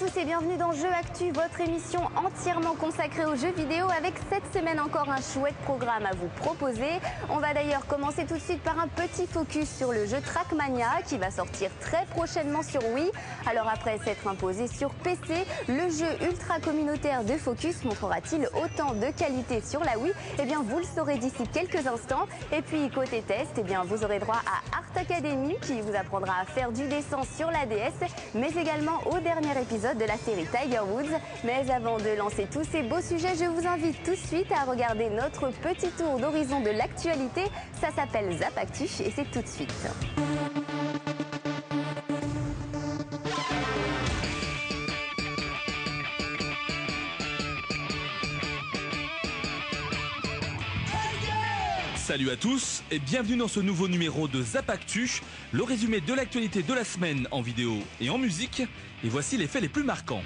tous et bienvenue dans Jeux Actu, votre émission entièrement consacrée aux jeux vidéo avec cette semaine encore un chouette programme à vous proposer. On va d'ailleurs commencer tout de suite par un petit focus sur le jeu Trackmania qui va sortir très prochainement sur Wii. Alors après s'être imposé sur PC, le jeu ultra communautaire de Focus montrera-t-il autant de qualité sur la Wii? Eh bien vous le saurez d'ici quelques instants. Et puis côté test, eh bien vous aurez droit à Art Academy qui vous apprendra à faire du dessin sur la DS, mais également au dernier épisode de la série Tiger Woods. Mais avant de lancer tous ces beaux sujets, je vous invite tout de suite à regarder notre petit tour d'horizon de l'actualité. Ça s'appelle Zap Actu et c'est tout de suite. Salut à tous et bienvenue dans ce nouveau numéro de Zap Actu, le résumé de l'actualité de la semaine en vidéo et en musique. Et voici les faits les plus marquants.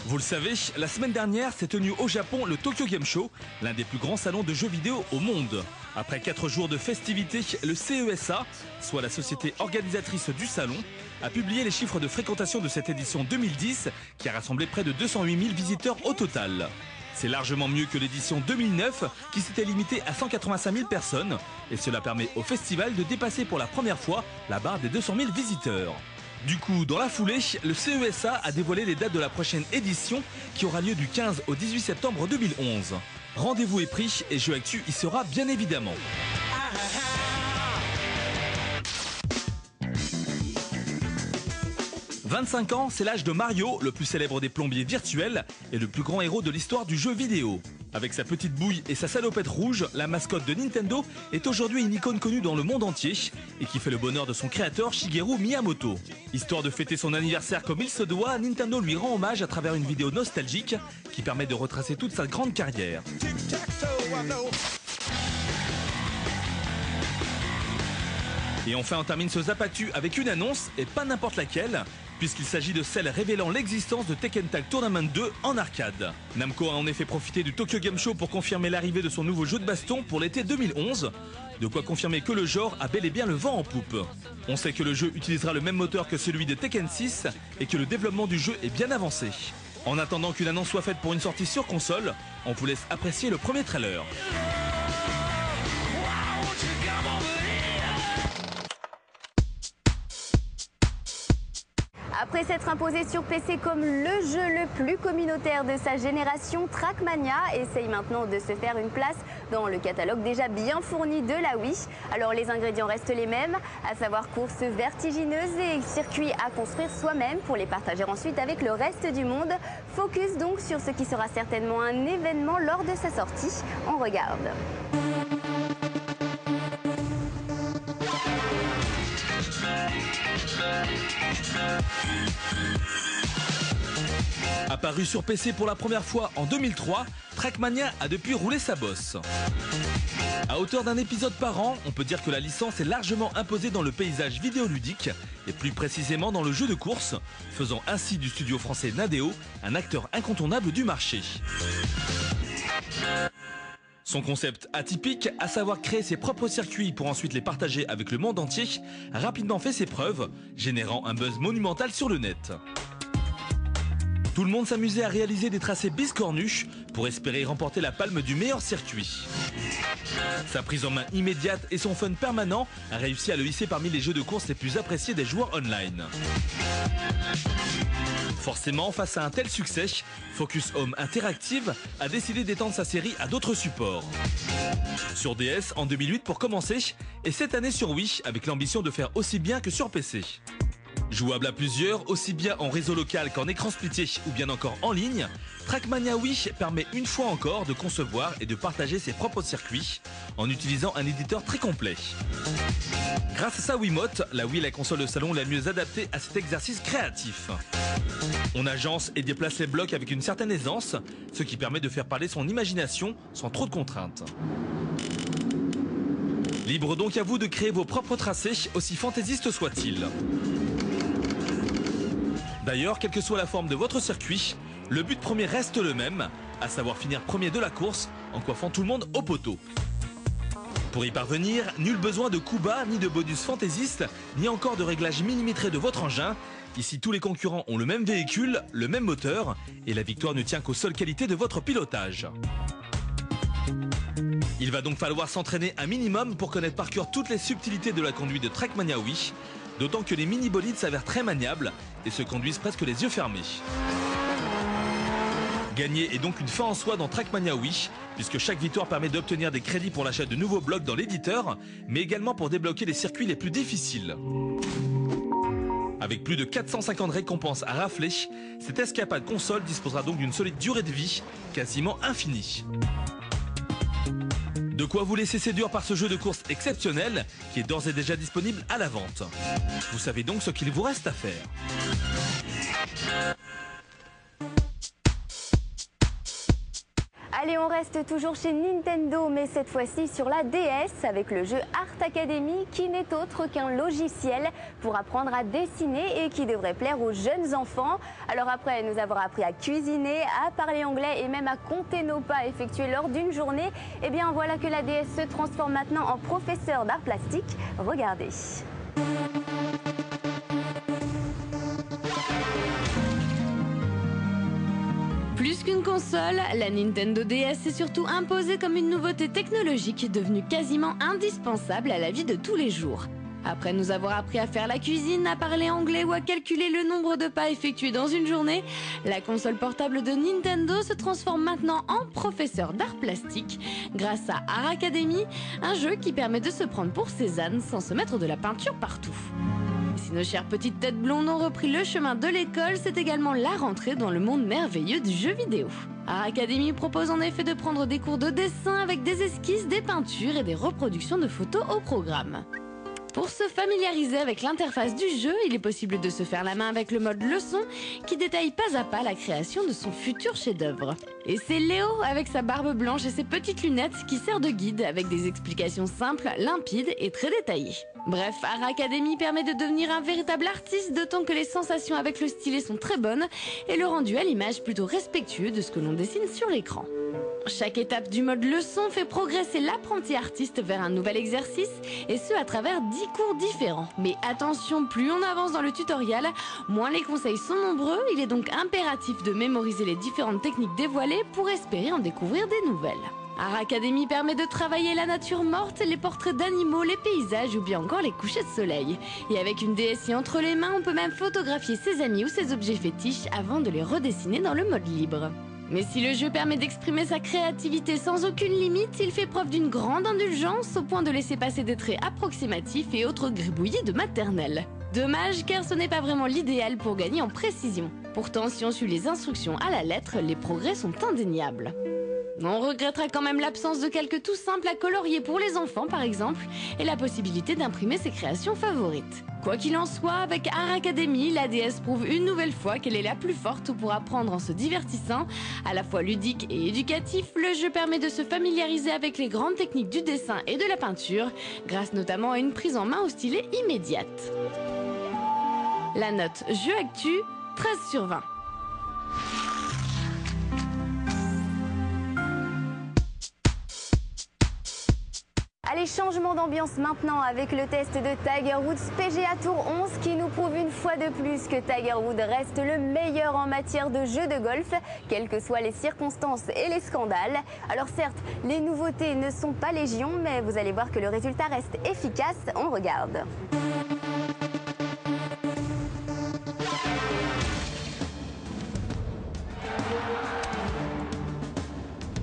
Vous le savez, la semaine dernière s'est tenu au Japon le Tokyo Game Show, l'un des plus grands salons de jeux vidéo au monde. Après 4 jours de festivités, le CESA, soit la société organisatrice du salon, a publié les chiffres de fréquentation de cette édition 2010 qui a rassemblé près de 208 000 visiteurs au total. C'est largement mieux que l'édition 2009 qui s'était limitée à 185 000 personnes et cela permet au festival de dépasser pour la première fois la barre des 200 000 visiteurs. Du coup, dans la foulée, le CESA a dévoilé les dates de la prochaine édition qui aura lieu du 15 au 18 septembre 2011. Rendez-vous est pris et Jeux Actu y sera bien évidemment. 25 ans, c'est l'âge de Mario, le plus célèbre des plombiers virtuels et le plus grand héros de l'histoire du jeu vidéo. Avec sa petite bouille et sa salopette rouge, la mascotte de Nintendo est aujourd'hui une icône connue dans le monde entier et qui fait le bonheur de son créateur Shigeru Miyamoto. Histoire de fêter son anniversaire comme il se doit, Nintendo lui rend hommage à travers une vidéo nostalgique qui permet de retracer toute sa grande carrière. Et enfin, on termine ce Zap Actu avec une annonce, et pas n'importe laquelle, puisqu'il s'agit de celle révélant l'existence de Tekken Tag Tournament 2 en arcade. Namco a en effet profité du Tokyo Game Show pour confirmer l'arrivée de son nouveau jeu de baston pour l'été 2011. De quoi confirmer que le genre a bel et bien le vent en poupe. On sait que le jeu utilisera le même moteur que celui de Tekken 6 et que le développement du jeu est bien avancé. En attendant qu'une annonce soit faite pour une sortie sur console, on vous laisse apprécier le premier trailer. Après s'être imposé sur PC comme le jeu le plus communautaire de sa génération, Trackmania essaye maintenant de se faire une place dans le catalogue déjà bien fourni de la Wii. Alors les ingrédients restent les mêmes, à savoir courses vertigineuses et circuits à construire soi-même pour les partager ensuite avec le reste du monde. Focus donc sur ce qui sera certainement un événement lors de sa sortie. On regarde. Apparu sur PC pour la première fois en 2003, Trackmania a depuis roulé sa bosse. À hauteur d'un épisode par an, on peut dire que la licence est largement imposée dans le paysage vidéoludique et plus précisément dans le jeu de course, faisant ainsi du studio français Nadeo un acteur incontournable du marché. Son concept atypique, à savoir créer ses propres circuits pour ensuite les partager avec le monde entier, a rapidement fait ses preuves, générant un buzz monumental sur le net. Tout le monde s'amusait à réaliser des tracés biscornus pour espérer remporter la palme du meilleur circuit. Sa prise en main immédiate et son fun permanent a réussi à le hisser parmi les jeux de course les plus appréciés des joueurs online. Forcément, face à un tel succès, Focus Home Interactive a décidé d'étendre sa série à d'autres supports. Sur DS en 2008 pour commencer, et cette année sur Wii avec l'ambition de faire aussi bien que sur PC. Jouable à plusieurs, aussi bien en réseau local qu'en écran splitté ou bien encore en ligne, Trackmania Wii permet une fois encore de concevoir et de partager ses propres circuits en utilisant un éditeur très complet. Grâce à sa Wiimote, la Wii est la console de salon la mieux adaptée à cet exercice créatif. On agence et déplace les blocs avec une certaine aisance, ce qui permet de faire parler son imagination sans trop de contraintes. Libre donc à vous de créer vos propres tracés, aussi fantaisistes soient-ils. D'ailleurs, quelle que soit la forme de votre circuit, le but premier reste le même, à savoir finir premier de la course en coiffant tout le monde au poteau. Pour y parvenir, nul besoin de coups bas, ni de bonus fantaisistes, ni encore de réglages millimétrés de votre engin. Ici, tous les concurrents ont le même véhicule, le même moteur, et la victoire ne tient qu'aux seules qualités de votre pilotage. Il va donc falloir s'entraîner un minimum pour connaître par cœur toutes les subtilités de la conduite de Trackmania Wii, d'autant que les mini-bolides s'avèrent très maniables et se conduisent presque les yeux fermés. Gagner est donc une fin en soi dans Trackmania Wii, puisque chaque victoire permet d'obtenir des crédits pour l'achat de nouveaux blocs dans l'éditeur, mais également pour débloquer les circuits les plus difficiles. Avec plus de 450 récompenses à rafler, cette escapade console disposera donc d'une solide durée de vie, quasiment infinie. De quoi vous laisser séduire par ce jeu de course exceptionnel, qui est d'ores et déjà disponible à la vente. Vous savez donc ce qu'il vous reste à faire. Allez, on reste toujours chez Nintendo, mais cette fois-ci sur la DS avec le jeu Art Academy qui n'est autre qu'un logiciel pour apprendre à dessiner et qui devrait plaire aux jeunes enfants. Alors après nous avoir appris à cuisiner, à parler anglais et même à compter nos pas effectués lors d'une journée, eh bien voilà que la DS se transforme maintenant en professeur d'art plastique. Regardez. Plus qu'une console, la Nintendo DS s'est surtout imposée comme une nouveauté technologique devenue quasiment indispensable à la vie de tous les jours. Après nous avoir appris à faire la cuisine, à parler anglais ou à calculer le nombre de pas effectués dans une journée, la console portable de Nintendo se transforme maintenant en professeur d'art plastique grâce à Art Academy, un jeu qui permet de se prendre pour Cézanne sans se mettre de la peinture partout. Si nos chères petites têtes blondes ont repris le chemin de l'école, c'est également la rentrée dans le monde merveilleux du jeu vidéo. Art Academy propose en effet de prendre des cours de dessin avec des esquisses, des peintures et des reproductions de photos au programme. Pour se familiariser avec l'interface du jeu, il est possible de se faire la main avec le mode leçon qui détaille pas à pas la création de son futur chef-d'œuvre. Et c'est Léo avec sa barbe blanche et ses petites lunettes qui sert de guide avec des explications simples, limpides et très détaillées. Bref, Art Academy permet de devenir un véritable artiste, d'autant que les sensations avec le stylet sont très bonnes et le rendu à l'image plutôt respectueux de ce que l'on dessine sur l'écran. Chaque étape du mode leçon fait progresser l'apprenti artiste vers un nouvel exercice, et ce à travers 10 cours différents. Mais attention, plus on avance dans le tutoriel, moins les conseils sont nombreux, il est donc impératif de mémoriser les différentes techniques dévoilées pour espérer en découvrir des nouvelles. Art Academy permet de travailler la nature morte, les portraits d'animaux, les paysages ou bien encore les couchers de soleil. Et avec une DSi entre les mains, on peut même photographier ses amis ou ses objets fétiches avant de les redessiner dans le mode libre. Mais si le jeu permet d'exprimer sa créativité sans aucune limite, il fait preuve d'une grande indulgence au point de laisser passer des traits approximatifs et autres gribouillis de maternelle. Dommage car ce n'est pas vraiment l'idéal pour gagner en précision. Pourtant, si on suit les instructions à la lettre, les progrès sont indéniables. On regrettera quand même l'absence de quelques tout simples à colorier pour les enfants par exemple, et la possibilité d'imprimer ses créations favorites. Quoi qu'il en soit, avec Art Academy, la DS prouve une nouvelle fois qu'elle est la plus forte pour apprendre en se divertissant. À la fois ludique et éducatif, le jeu permet de se familiariser avec les grandes techniques du dessin et de la peinture, grâce notamment à une prise en main au stylet immédiate. La note Jeu Actu, 13 sur 20. Allez, changement d'ambiance maintenant avec le test de Tiger Woods PGA Tour 11 qui nous prouve une fois de plus que Tiger Woods reste le meilleur en matière de jeu de golf, quelles que soient les circonstances et les scandales. Alors certes, les nouveautés ne sont pas légion, mais vous allez voir que le résultat reste efficace. On regarde.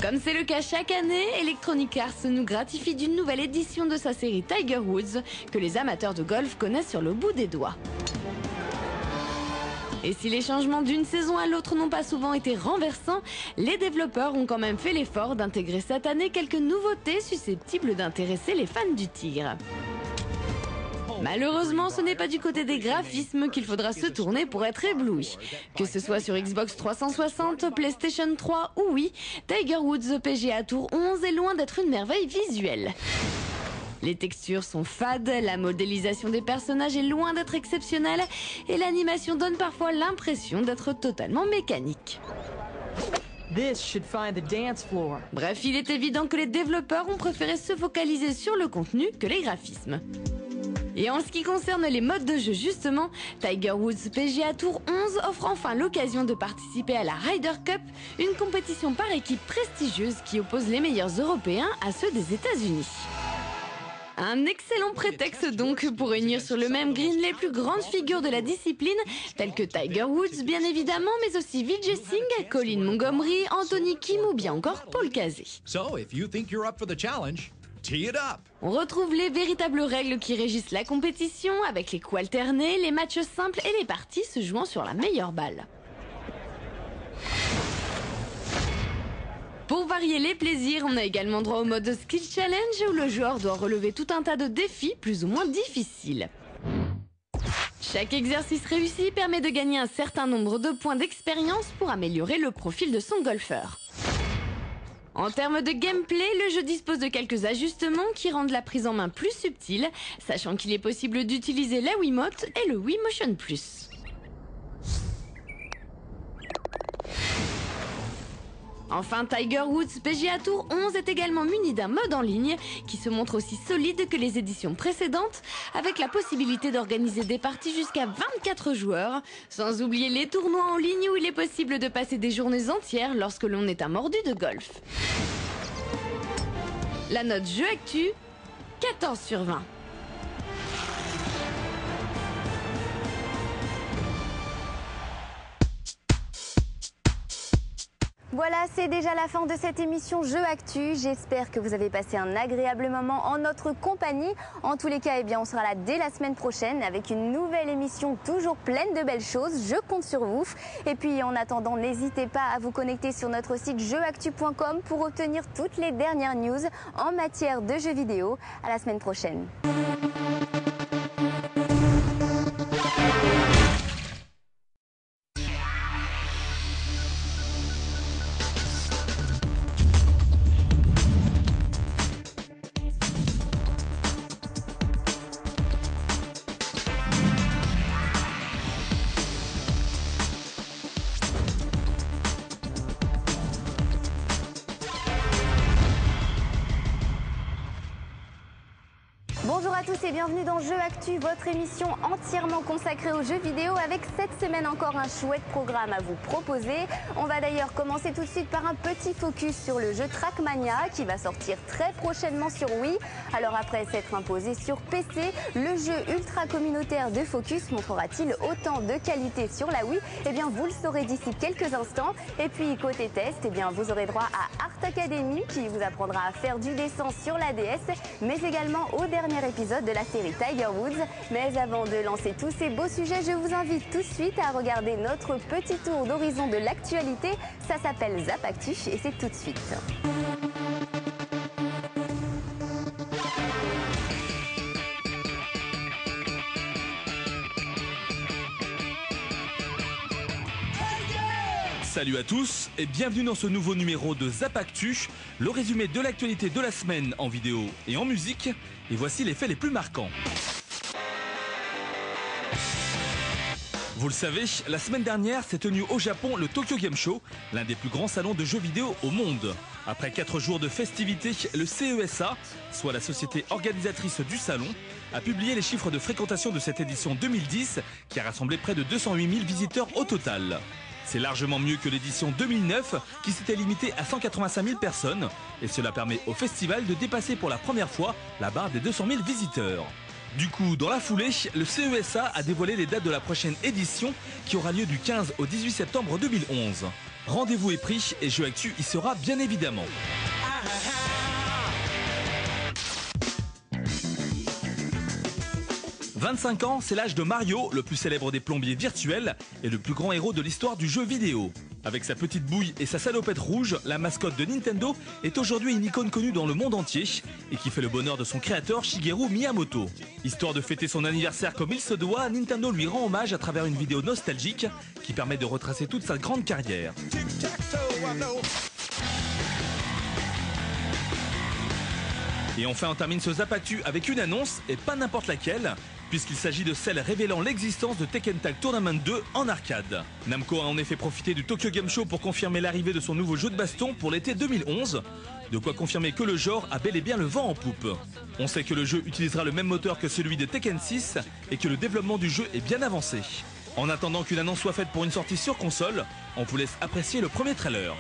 Comme c'est le cas chaque année, Electronic Arts nous gratifie d'une nouvelle édition de sa série Tiger Woods que les amateurs de golf connaissent sur le bout des doigts. Et si les changements d'une saison à l'autre n'ont pas souvent été renversants, les développeurs ont quand même fait l'effort d'intégrer cette année quelques nouveautés susceptibles d'intéresser les fans du tigre. Malheureusement, ce n'est pas du côté des graphismes qu'il faudra se tourner pour être ébloui. Que ce soit sur Xbox 360, PlayStation 3 ou Wii, Tiger Woods PGA Tour 11 est loin d'être une merveille visuelle. Les textures sont fades, la modélisation des personnages est loin d'être exceptionnelle et l'animation donne parfois l'impression d'être totalement mécanique. This should find the dance floor. Bref, il est évident que les développeurs ont préféré se focaliser sur le contenu que les graphismes. Et en ce qui concerne les modes de jeu justement, Tiger Woods PGA Tour 11 offre enfin l'occasion de participer à la Ryder Cup, une compétition par équipe prestigieuse qui oppose les meilleurs Européens à ceux des États-Unis. Un excellent prétexte donc pour réunir sur le même green les plus grandes figures de la discipline, telles que Tiger Woods bien évidemment, mais aussi Vijay Singh, Colin Montgomery, Anthony Kim ou bien encore Paul Casey. So, if you think you're up for the challenge, tee it up. On retrouve les véritables règles qui régissent la compétition, avec les coups alternés, les matchs simples et les parties se jouant sur la meilleure balle. Pour varier les plaisirs, on a également droit au mode Skill Challenge où le joueur doit relever tout un tas de défis plus ou moins difficiles. Chaque exercice réussi permet de gagner un certain nombre de points d'expérience pour améliorer le profil de son golfeur. En termes de gameplay, le jeu dispose de quelques ajustements qui rendent la prise en main plus subtile, sachant qu'il est possible d'utiliser la Wiimote et le Wii Motion Plus. Enfin, Tiger Woods PGA Tour 11 est également muni d'un mode en ligne qui se montre aussi solide que les éditions précédentes, avec la possibilité d'organiser des parties jusqu'à 24 joueurs, sans oublier les tournois en ligne où il est possible de passer des journées entières lorsque l'on est un mordu de golf. La note jeu actu, 14 sur 20. Voilà, c'est déjà la fin de cette émission Jeux Actu. J'espère que vous avez passé un agréable moment en notre compagnie. En tous les cas, eh bien, on sera là dès la semaine prochaine avec une nouvelle émission toujours pleine de belles choses. Je compte sur vous. Et puis en attendant, n'hésitez pas à vous connecter sur notre site jeuxactu.com pour obtenir toutes les dernières news en matière de jeux vidéo. À la semaine prochaine. Bonjour à tous et bienvenue dans Jeux Actu, votre émission entièrement consacrée aux jeux vidéo avec cette semaine encore un chouette programme à vous proposer. On va d'ailleurs commencer tout de suite par un petit focus sur le jeu Trackmania qui va sortir très prochainement sur Wii. Alors après s'être imposé sur PC, le jeu ultra communautaire de Focus montrera-t-il autant de qualité sur la Wii? Eh bien vous le saurez d'ici quelques instants. Et puis côté test, eh bien vous aurez droit à Art Academy qui vous apprendra à faire du dessin sur la DS, mais également au dernier épisode de la série Tiger Woods. Mais avant de lancer tous ces beaux sujets, je vous invite tout de suite à regarder notre petit tour d'horizon de l'actualité. Ça s'appelle Zap Actu et c'est tout de suite. Salut à tous et bienvenue dans ce nouveau numéro de Zap Actu, le résumé de l'actualité de la semaine en vidéo et en musique. Et voici les faits les plus marquants. Vous le savez, la semaine dernière s'est tenu au Japon le Tokyo Game Show, l'un des plus grands salons de jeux vidéo au monde. Après 4 jours de festivités, le CESA, soit la société organisatrice du salon, a publié les chiffres de fréquentation de cette édition 2010 qui a rassemblé près de 208 000 visiteurs au total. C'est largement mieux que l'édition 2009 qui s'était limitée à 185 000 personnes et cela permet au festival de dépasser pour la première fois la barre des 200 000 visiteurs. Du coup, dans la foulée, le CESA a dévoilé les dates de la prochaine édition qui aura lieu du 15 au 18 septembre 2011. Rendez-vous est pris et Jeux Actu y sera bien évidemment. 25 ans, c'est l'âge de Mario, le plus célèbre des plombiers virtuels et le plus grand héros de l'histoire du jeu vidéo. Avec sa petite bouille et sa salopette rouge, la mascotte de Nintendo est aujourd'hui une icône connue dans le monde entier et qui fait le bonheur de son créateur Shigeru Miyamoto. Histoire de fêter son anniversaire comme il se doit, Nintendo lui rend hommage à travers une vidéo nostalgique qui permet de retracer toute sa grande carrière. Et enfin on termine ce Zap Actu avec une annonce, et pas n'importe laquelle. puisqu'il s'agit de celle révélant l'existence de Tekken Tag Tournament 2 en arcade. Namco a en effet profité du Tokyo Game Show pour confirmer l'arrivée de son nouveau jeu de baston pour l'été 2011. De quoi confirmer que le genre a bel et bien le vent en poupe. On sait que le jeu utilisera le même moteur que celui de Tekken 6 et que le développement du jeu est bien avancé. En attendant qu'une annonce soit faite pour une sortie sur console, on vous laisse apprécier le premier trailer.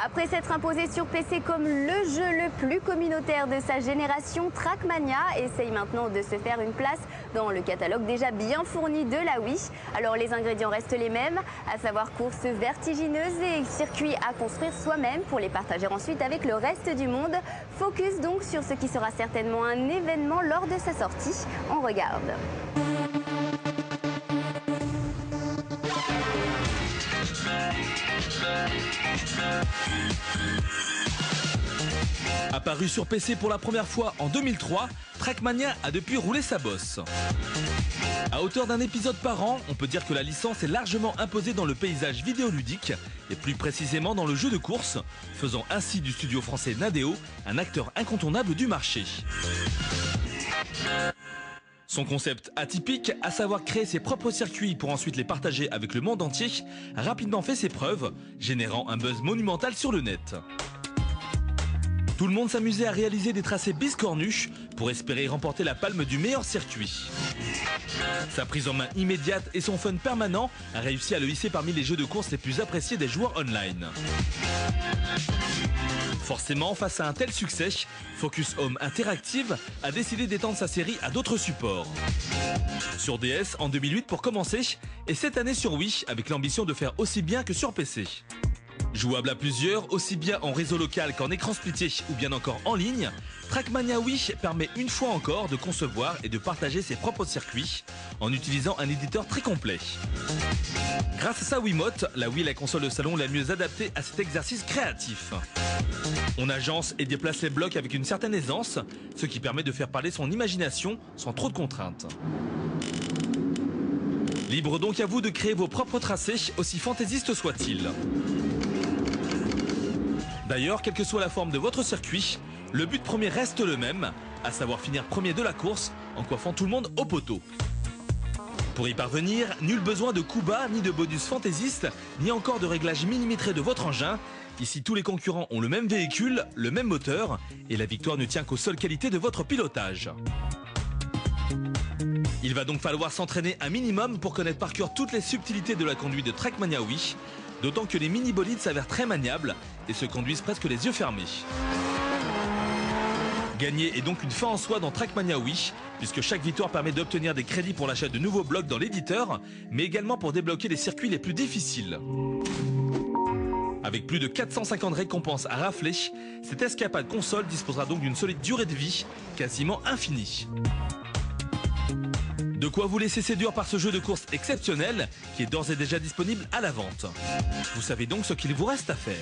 Après s'être imposé sur PC comme le jeu le plus communautaire de sa génération, Trackmania essaye maintenant de se faire une place dans le catalogue déjà bien fourni de la Wii. Alors les ingrédients restent les mêmes, à savoir courses vertigineuses et circuits à construire soi-même pour les partager ensuite avec le reste du monde. Focus donc sur ce qui sera certainement un événement lors de sa sortie. On regarde. Apparu sur PC pour la première fois en 2003, Trackmania a depuis roulé sa bosse. À hauteur d'un épisode par an, on peut dire que la licence est largement imposée dans le paysage vidéoludique et plus précisément dans le jeu de course, faisant ainsi du studio français Nadeo un acteur incontournable du marché. Son concept atypique, à savoir créer ses propres circuits pour ensuite les partager avec le monde entier, a rapidement fait ses preuves, générant un buzz monumental sur le net. Tout le monde s'amusait à réaliser des tracés biscornus pour espérer remporter la palme du meilleur circuit. Sa prise en main immédiate et son fun permanent a réussi à le hisser parmi les jeux de course les plus appréciés des joueurs online. Forcément, face à un tel succès, Focus Home Interactive a décidé d'étendre sa série à d'autres supports. Sur DS en 2008 pour commencer, et cette année sur Wii avec l'ambition de faire aussi bien que sur PC. Jouable à plusieurs, aussi bien en réseau local qu'en écran splitté ou bien encore en ligne, Trackmania Wii permet une fois encore de concevoir et de partager ses propres circuits en utilisant un éditeur très complet. Grâce à sa Wiimote, la Wii est la console de salon la mieux adaptée à cet exercice créatif. On agence et déplace les blocs avec une certaine aisance, ce qui permet de faire parler son imagination sans trop de contraintes. Libre donc à vous de créer vos propres tracés, aussi fantaisistes soient-ils. D'ailleurs, quelle que soit la forme de votre circuit, le but premier reste le même, à savoir finir premier de la course en coiffant tout le monde au poteau. Pour y parvenir, nul besoin de coups bas, ni de bonus fantaisistes, ni encore de réglages millimétrés de votre engin. Ici, tous les concurrents ont le même véhicule, le même moteur, et la victoire ne tient qu'aux seules qualités de votre pilotage. Il va donc falloir s'entraîner un minimum pour connaître par cœur toutes les subtilités de la conduite de Trackmania Wii, d'autant que les mini-bolides s'avèrent très maniables et se conduisent presque les yeux fermés. Gagner est donc une fin en soi dans Trackmania Wii, puisque chaque victoire permet d'obtenir des crédits pour l'achat de nouveaux blocs dans l'éditeur, mais également pour débloquer les circuits les plus difficiles. Avec plus de 450 récompenses à rafler, cette escapade console disposera donc d'une solide durée de vie, quasiment infinie. De quoi vous laisser séduire par ce jeu de course exceptionnel qui est d'ores et déjà disponible à la vente. Vous savez donc ce qu'il vous reste à faire.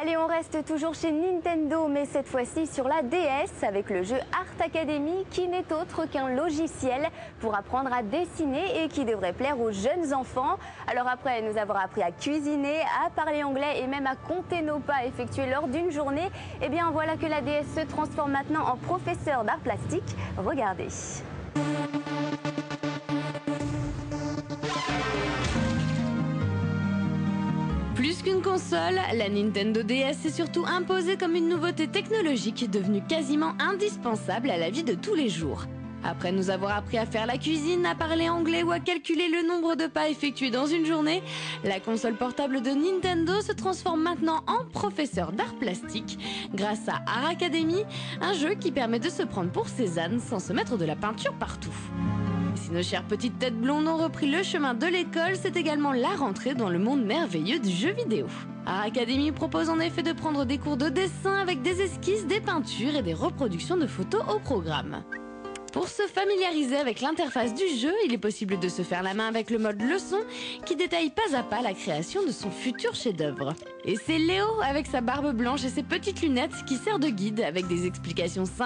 Allez, on reste toujours chez Nintendo, mais cette fois-ci sur la DS avec le jeu Art Academy qui n'est autre qu'un logiciel pour apprendre à dessiner et qui devrait plaire aux jeunes enfants. Alors après nous avoir appris à cuisiner, à parler anglais et même à compter nos pas effectués lors d'une journée, eh bien voilà que la DS se transforme maintenant en professeur d'art plastique. Regardez. Plus qu'une console, la Nintendo DS s'est surtout imposée comme une nouveauté technologique devenue quasiment indispensable à la vie de tous les jours. Après nous avoir appris à faire la cuisine, à parler anglais ou à calculer le nombre de pas effectués dans une journée, la console portable de Nintendo se transforme maintenant en professeur d'art plastique grâce à Art Academy, un jeu qui permet de se prendre pour Cézanne sans se mettre de la peinture partout. Si nos chères petites têtes blondes ont repris le chemin de l'école, c'est également la rentrée dans le monde merveilleux du jeu vidéo. Art Academy propose en effet de prendre des cours de dessin avec des esquisses, des peintures et des reproductions de photos au programme. Pour se familiariser avec l'interface du jeu, il est possible de se faire la main avec le mode leçon qui détaille pas à pas la création de son futur chef-d'œuvre. Et c'est Léo avec sa barbe blanche et ses petites lunettes qui sert de guide avec des explications simples